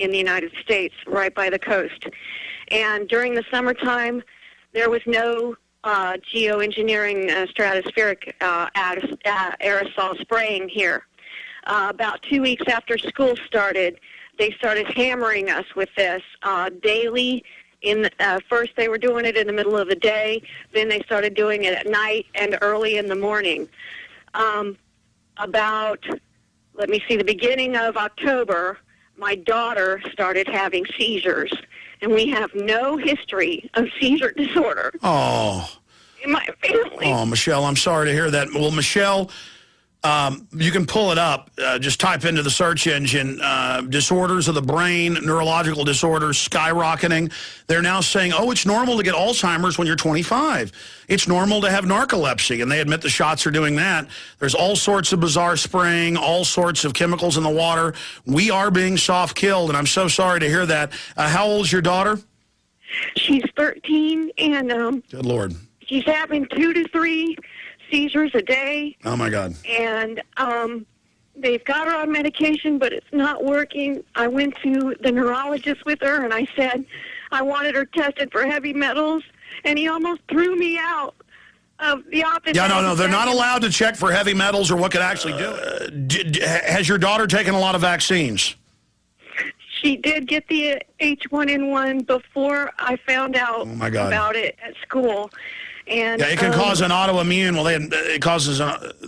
in the United States, right by the coast. And during the summertime, there was no geoengineering stratospheric aerosol spraying here. About 2 weeks after school started, they started hammering us with this daily. First they were doing it in the middle of the day, then they started doing it at night and early in the morning. The beginning of October, my daughter started having seizures, and we have no history of seizure disorder. Oh. In my family. Oh, Michelle, I'm sorry to hear that. Well, Michelle, you can pull it up. Just type into the search engine, disorders of the brain, neurological disorders skyrocketing. They're now saying, oh, it's normal to get Alzheimer's when you're 25. It's normal to have narcolepsy, and they admit the shots are doing that. There's all sorts of bizarre spraying, all sorts of chemicals in the water. We are being soft-killed, and I'm so sorry to hear that. How old's your daughter? She's 13, and good Lord. She's having 2 to 3 seizures a day. Oh, my God. And they've got her on medication, but it's not working. I went to the neurologist with her, and I said I wanted her tested for heavy metals, and he almost threw me out of the office. Yeah, no, they're not allowed to check for heavy metals or what could actually do it. Has your daughter taken a lot of vaccines? She did get the H1N1 before I found out about it at school. And, yeah, it can cause an autoimmune. Well, it causes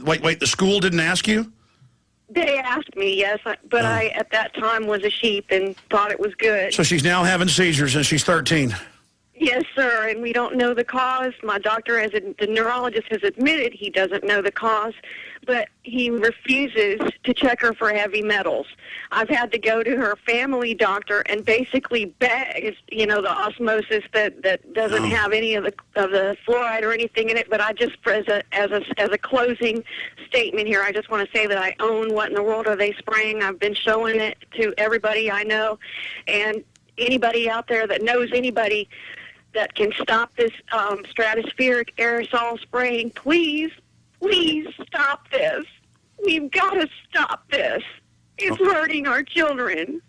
wait, the school didn't ask you? They asked me, yes, but I, at that time, was a sheep and thought it was good. So she's now having seizures, and she's 13. Yes, sir, and we don't know the cause. My doctor, the neurologist, has admitted he doesn't know the cause, but he refuses to check her for heavy metals. I've had to go to her family doctor and basically beg, the osmosis that doesn't have any of the fluoride or anything in it. But I just, as a closing statement here, I just want to say that I own What in the World Are They Spraying? I've been showing it to everybody I know, and anybody out there that knows anybody that can stop this stratospheric aerosol spraying, please stop this. We've got to stop this. It's hurting our children.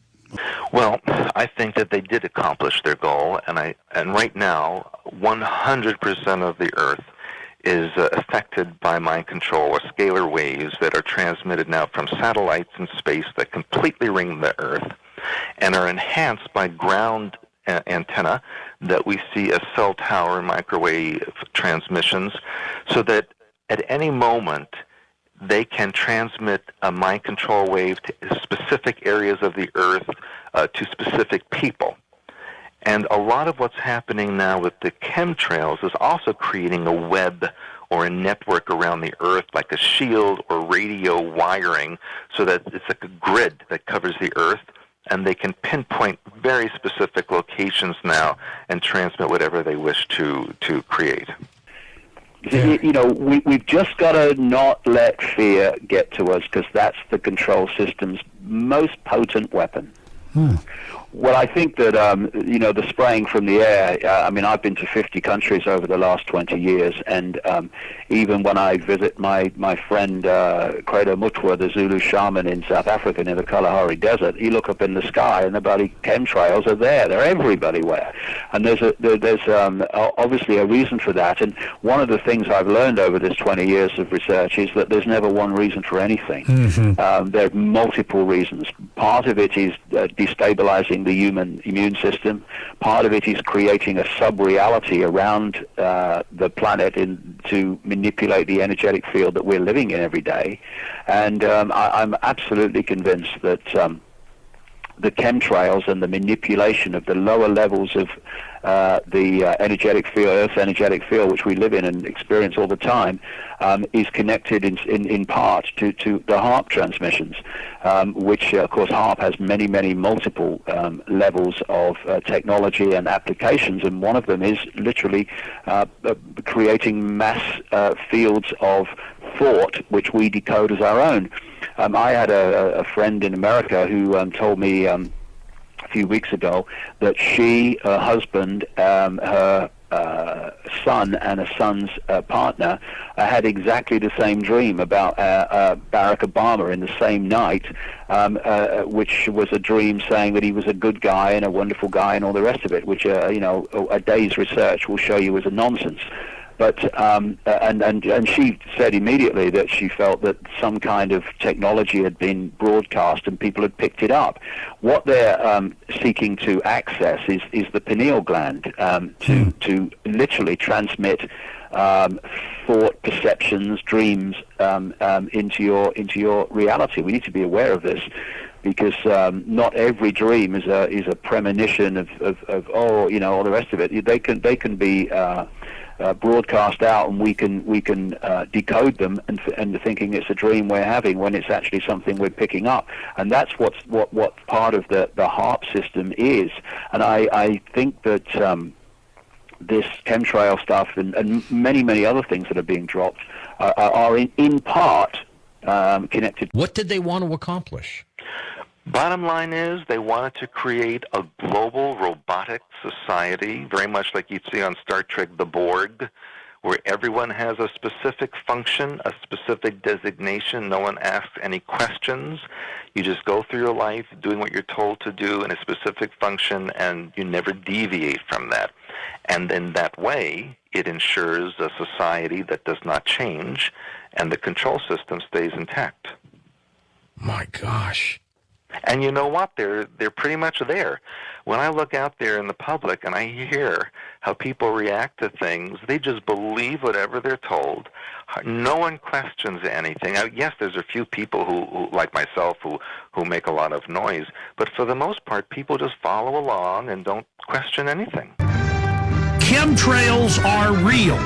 Well, I think that they did accomplish their goal, and right now, 100% of the Earth is affected by mind control or scalar waves that are transmitted now from satellites in space that completely ring the Earth and are enhanced by ground antenna that we see as cell tower microwave transmissions, so that at any moment they can transmit a mind control wave to specific areas of the Earth, to specific people. And a lot of what's happening now with the chemtrails is also creating a web or a network around the Earth, like a shield or radio wiring, so that it's like a grid that covers the Earth, and they can pinpoint very specific locations now and transmit whatever they wish to create. We've just got to not let fear get to us, because that's the control system's most potent weapon. Well, I think that, the spraying from the air, I've been to 50 countries over the last 20 years, and even when I visit my friend Credo Mutwa, the Zulu shaman in South Africa near the Kalahari Desert, you look up in the sky and the bloody chemtrails are there. They're everywhere. And there's obviously a reason for that. And one of the things I've learned over this 20 years of research is that there's never one reason for anything. There are multiple reasons. Part of it is destabilizing the human immune system. Part of it is creating a sub-reality around the planet to manipulate the energetic field that we're living in every day. And I'm absolutely convinced that the chemtrails and the manipulation of the lower levels of the energetic field, Earth's energetic field, which we live in and experience all the time, is connected in part to the HARP transmissions, which, of course, HARP has many multiple levels of technology and applications, and one of them is literally creating mass fields of thought, which we decode as our own. I had a friend in America who told me a few weeks ago that she, her husband, her son and a son's partner had exactly the same dream about Barack Obama in the same night, which was a dream saying that he was a good guy and a wonderful guy and all the rest of it, which a day's research will show you was a nonsense. But and she said immediately that she felt that some kind of technology had been broadcast and people had picked it up. What they're seeking to access is the pineal gland to literally transmit thought, perceptions, dreams into your reality. We need to be aware of this, because not every dream is a premonition of all the rest of it. They can be broadcast out, and we can decode them and thinking it's a dream we're having when it's actually something we're picking up. And that's what part of the HARP system is. And I think that this chemtrail stuff and many other things that are being dropped are in part connected. What did they want to accomplish? Bottom line is they wanted to create a global robotic society, very much like you'd see on Star Trek The Borg, where everyone has a specific function, a specific designation. No one asks any questions. You just go through your life doing what you're told to do in a specific function, and you never deviate from that. And in that way, it ensures a society that does not change, and the control system stays intact. My gosh. And you know what? They're pretty much there. When I look out there in the public and I hear how people react to things, they just believe whatever they're told. No one questions anything. Yes, there's a few people who like myself, who make a lot of noise. But for the most part, people just follow along and don't question anything. Chemtrails are real.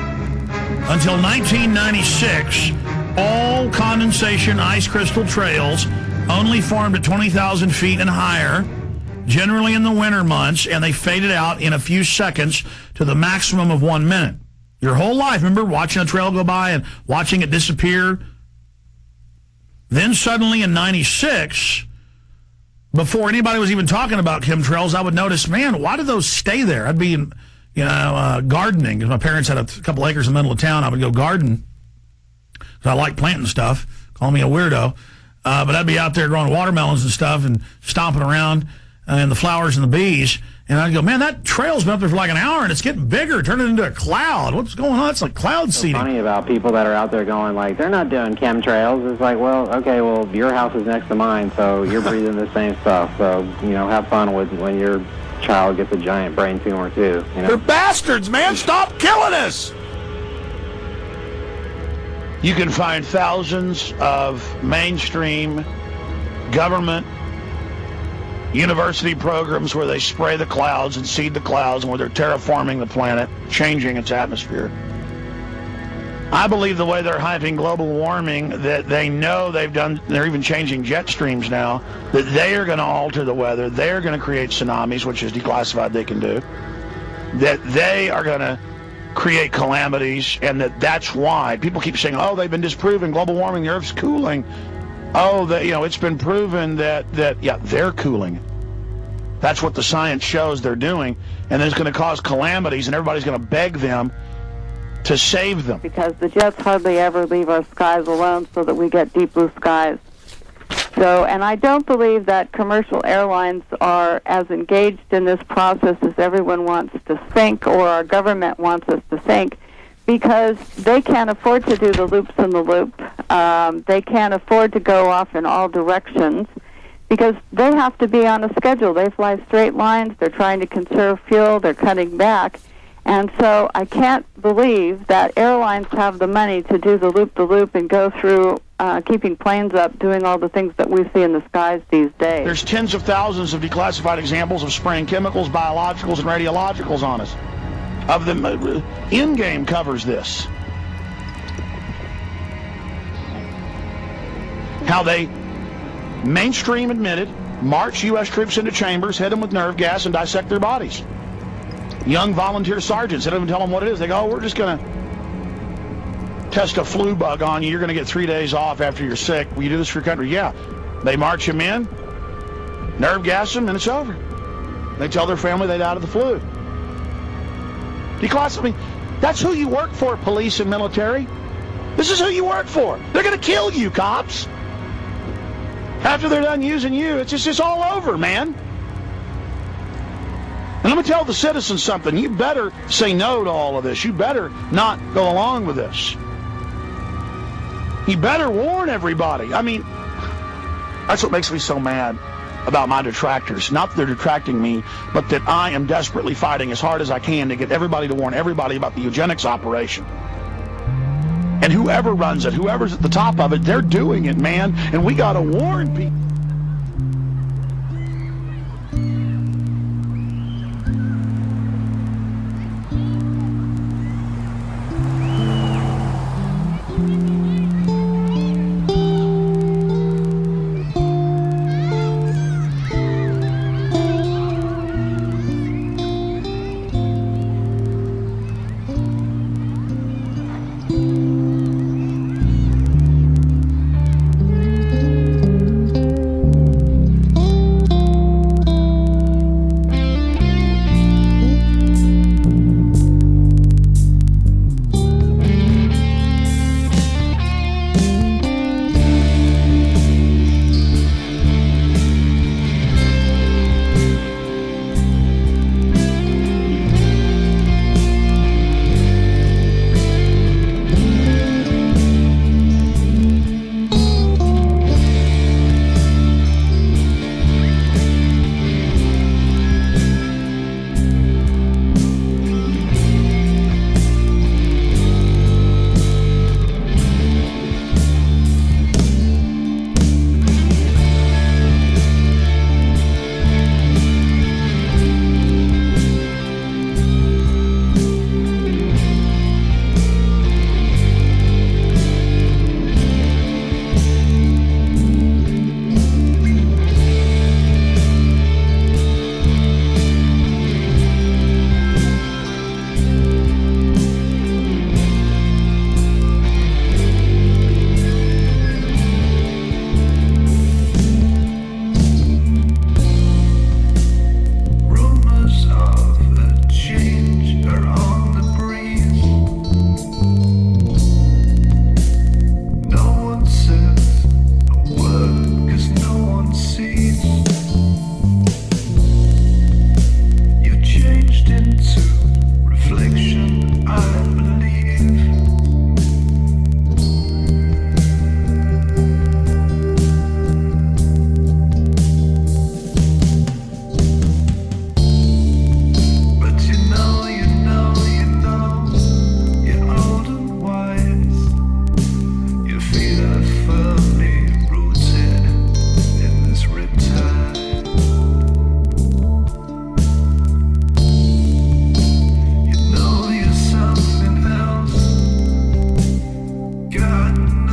Until 1996, all condensation ice crystal trails only formed at 20,000 feet and higher, generally in the winter months, and they faded out in a few seconds to the maximum of 1 minute. Your whole life, remember watching a trail go by and watching it disappear? Then suddenly in 96, before anybody was even talking about chemtrails, I would notice, man, why do those stay there? I'd be gardening, because my parents had a couple acres in the middle of town. I would go garden, because I like planting stuff. Call me a weirdo. But I'd be out there growing watermelons and stuff and stomping around and the flowers and the bees. And I'd go, man, that trail's been up there for like an hour and it's getting bigger, turning into a cloud. What's going on? It's like cloud seeding. It's funny about people that are out there going like, they're not doing chemtrails. It's like, well, okay, well, your house is next to mine, so you're breathing the same stuff. So, have fun with when your child gets a giant brain tumor too. They're bastards, man. Stop killing us. You can find thousands of mainstream government university programs where they spray the clouds and seed the clouds, and where they're terraforming the planet, changing its atmosphere. I believe the way they're hyping global warming, that they know they're even changing jet streams now, that they are going to alter the weather, they're going to create tsunamis, which is declassified they can do, that they are going to create calamities, and that's why people keep saying, oh, they've been disproven, global warming, the Earth's cooling. Oh, it's been proven that they're cooling. That's what the science shows they're doing, and then it's going to cause calamities, and everybody's going to beg them to save them. Because the jets hardly ever leave our skies alone so that we get deep blue skies. So, and I don't believe that commercial airlines are as engaged in this process as everyone wants to think, or our government wants us to think, because they can't afford to do the loops in the loop. They can't afford to go off in all directions, because they have to be on a schedule. They fly straight lines. They're trying to conserve fuel. They're cutting back. And so I can't believe that airlines have the money to do the loop and go through keeping planes up, doing all the things that we see in the skies these days. There's tens of thousands of declassified examples of spraying chemicals, biologicals, and radiologicals on us. Of them, In-Game covers this. How they mainstream admitted, march U.S. troops into chambers, hit them with nerve gas, and dissect their bodies. Young volunteer sergeants, they don't even tell them what it is. They go, oh, we're just going to test a flu bug on you. You're going to get 3 days off after you're sick. Will you do this for your country? Yeah. They march them in, nerve gas them, and it's over. They tell their family they died of the flu. Declassify me. That's who you work for, police and military. This is who you work for. They're going to kill you, cops. After they're done using you, it's all over, man. And let me tell the citizens something. You better say no to all of this. You better not go along with this. You better warn everybody. I mean, that's what makes me so mad about my detractors. Not that they're detracting me, but that I am desperately fighting as hard as I can to get everybody to warn everybody about the eugenics operation. And whoever runs it, whoever's at the top of it, they're doing it, man. And we got to warn people. God